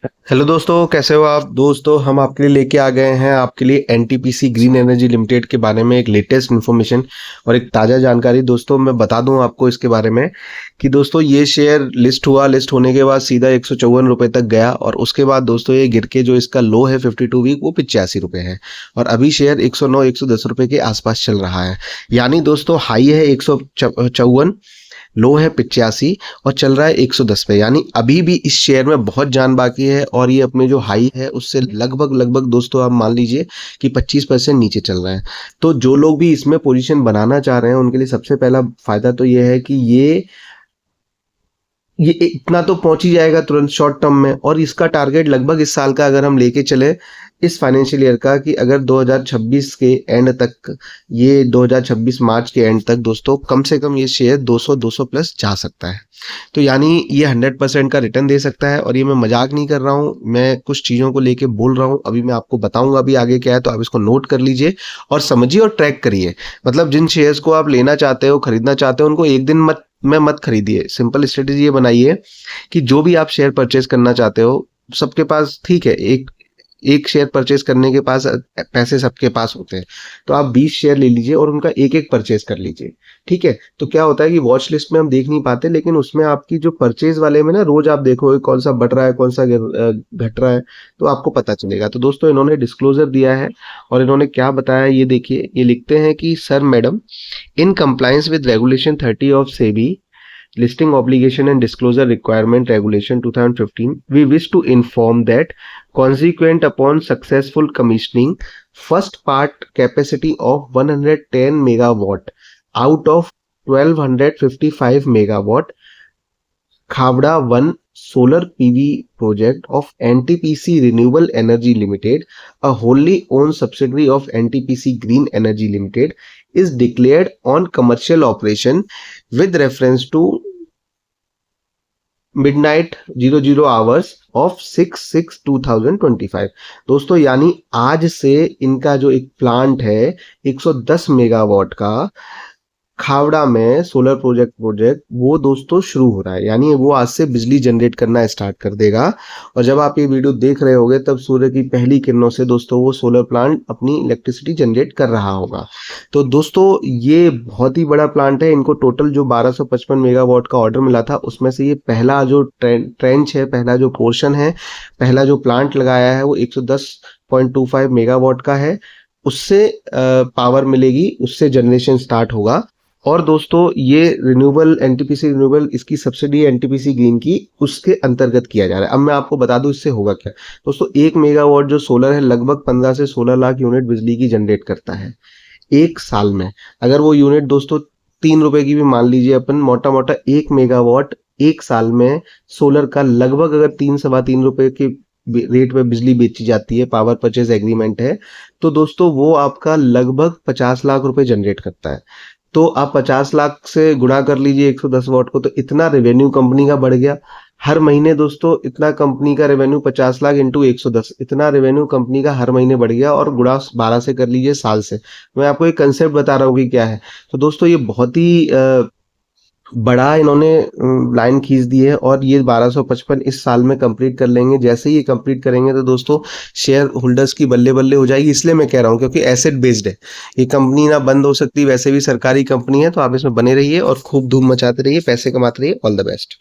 Hello दोस्तों, कैसे हो आप? दोस्तों, हम आपके लिए लेके आ गए हैं आपके लिए एनटीपीसी ग्रीन एनर्जी लिमिटेड के बारे में एक लेटेस्ट इन्फॉर्मेशन और एक ताज़ा जानकारी। दोस्तों, मैं बता दूं आपको इसके बारे में कि दोस्तों ये शेयर लिस्ट होने के बाद सीधा 154 रुपये तक गया और उसके बाद दोस्तों ये गिर के जो इसका लो है 52 वीक वो 85 रुपये है और अभी शेयर 109-110 रुपये के आसपास चल रहा है। यानी दोस्तों हाई है 154, लो है 85 और चल रहा है 110 पे। यानी अभी भी इस शेयर में बहुत जान बाकी है और ये अपने जो हाई है उससे लगभग लगभग दोस्तों आप मान लीजिए कि 25% नीचे चल रहा है। तो जो लोग भी इसमें पोजीशन बनाना चाह रहे हैं उनके लिए सबसे पहला फायदा तो ये है कि ये इतना तो पहुंच ही जाएगा तुरंत शॉर्ट टर्म में। और इसका टारगेट लगभग इस साल का अगर हम लेके चले इस फाइनेंशियल ईयर का कि अगर 2026 के एंड तक, ये 2026 मार्च के एंड तक दोस्तों कम से कम ये शेयर 200 प्लस जा सकता है। तो यानी ये 100% का रिटर्न दे सकता है और ये मैं मजाक नहीं कर रहा हूँ, मैं कुछ चीज़ों को लेके बोल रहा हूँ। अभी मैं आपको बताऊंगा अभी आगे क्या है, तो आप इसको नोट कर लीजिए और समझिए और ट्रैक करिए। मतलब जिन शेयर्स को आप लेना चाहते हो, खरीदना चाहते हो, उनको एक दिन मत खरीदिए। सिंपल स्ट्रेटेजी ये बनाइए कि जो भी आप शेयर परचेज करना चाहते हो, सबके पास ठीक है, एक एक शेयर परचेज करने के पास पैसे सबके पास होते हैं, तो आप 20 शेयर ले लीजिए और उनका एक एक परचेज कर लीजिए। ठीक है, तो क्या होता है कि वॉच लिस्ट में हम देख नहीं पाते, लेकिन उसमें आपकी जो परचेज वाले में ना रोज आप देखोगे कौन सा बढ़ रहा है, कौन सा घट रहा है, तो आपको पता चलेगा। तो दोस्तों इन्होंने डिस्क्लोजर दिया है और इन्होंने क्या बताया ये देखिए। ये लिखते हैं कि sir madam, in compliance with regulation 30 of SEBI Listing Obligation and Disclosure Requirement Regulation 2015, we wish to inform that consequent upon successful commissioning, first part capacity of 110 megawatt out of 1255 megawatt Khavda 1 solar PV project of NTPC Renewable Energy Limited, a wholly owned subsidiary of NTPC Green Energy Limited, is declared on commercial operation with reference to midnight 00 hours of 6/6/2025। दोस्तों यानी आज से इनका जो एक plant है 110 megawatt का खावड़ा में सोलर प्रोजेक्ट वो दोस्तों शुरू हो रहा है। यानी वो आज से बिजली जनरेट करना स्टार्ट कर देगा और जब आप ये वीडियो देख रहे होगे तब सूर्य की पहली किरणों से दोस्तों वो सोलर प्लांट अपनी इलेक्ट्रिसिटी जनरेट कर रहा होगा। तो दोस्तों ये बहुत ही बड़ा प्लांट है। इनको टोटल जो 1255 मेगावाट का ऑर्डर मिला था उसमें से ये पहला जो ट्रेंच है, पहला जो पोर्शन है, पहला जो प्लांट लगाया है वो 110.25 मेगावाट का है। उससे पावर मिलेगी, उससे जनरेशन स्टार्ट होगा। और दोस्तों ये रिन्यूएबल एनटीपीसी रिन्यूएबल इसकी सब्सिडी एनटीपीसी ग्रीन की उसके अंतर्गत किया जा रहा है। अब मैं आपको बता दूं इससे होगा क्या। दोस्तों 1 मेगावाट जो सोलर है लगभग 15 से 16 लाख यूनिट बिजली की जनरेट करता है एक साल में। अगर वो यूनिट दोस्तों 3 रुपए की भी मान लीजिए अपन, मोटा मोटा 1 मेगावाट एक साल में सोलर का लगभग अगर 3-3.25 रुपए के रेट में बिजली बेची जाती है, पावर परचेज एग्रीमेंट है, तो दोस्तों वो आपका लगभग 50 लाख रुपए जनरेट करता है। तो आप 50 लाख से गुणा कर लीजिए 110 वॉट को, तो इतना रेवेन्यू कंपनी का बढ़ गया। हर महीने दोस्तों इतना कंपनी का रेवेन्यू 50 लाख इंटू 110, इतना रेवेन्यू कंपनी का हर महीने बढ़ गया और गुणा 12 से कर लीजिए साल से। मैं आपको एक कंसेप्ट बता रहा हूँ कि क्या है। तो दोस्तों ये बहुत ही बड़ा इन्होंने लाइन खींच दी है और ये 1255 इस साल में कंप्लीट कर लेंगे। जैसे ही ये कंप्लीट करेंगे तो दोस्तों शेयर होल्डर्स की बल्ले बल्ले हो जाएगी। इसलिए मैं कह रहा हूँ क्योंकि एसेट बेस्ड है ये कंपनी, ना बंद हो सकती, वैसे भी सरकारी कंपनी है। तो आप इसमें बने रहिए और खूब धूम मचाते रहिए, पैसे कमाते रहिए। All the best.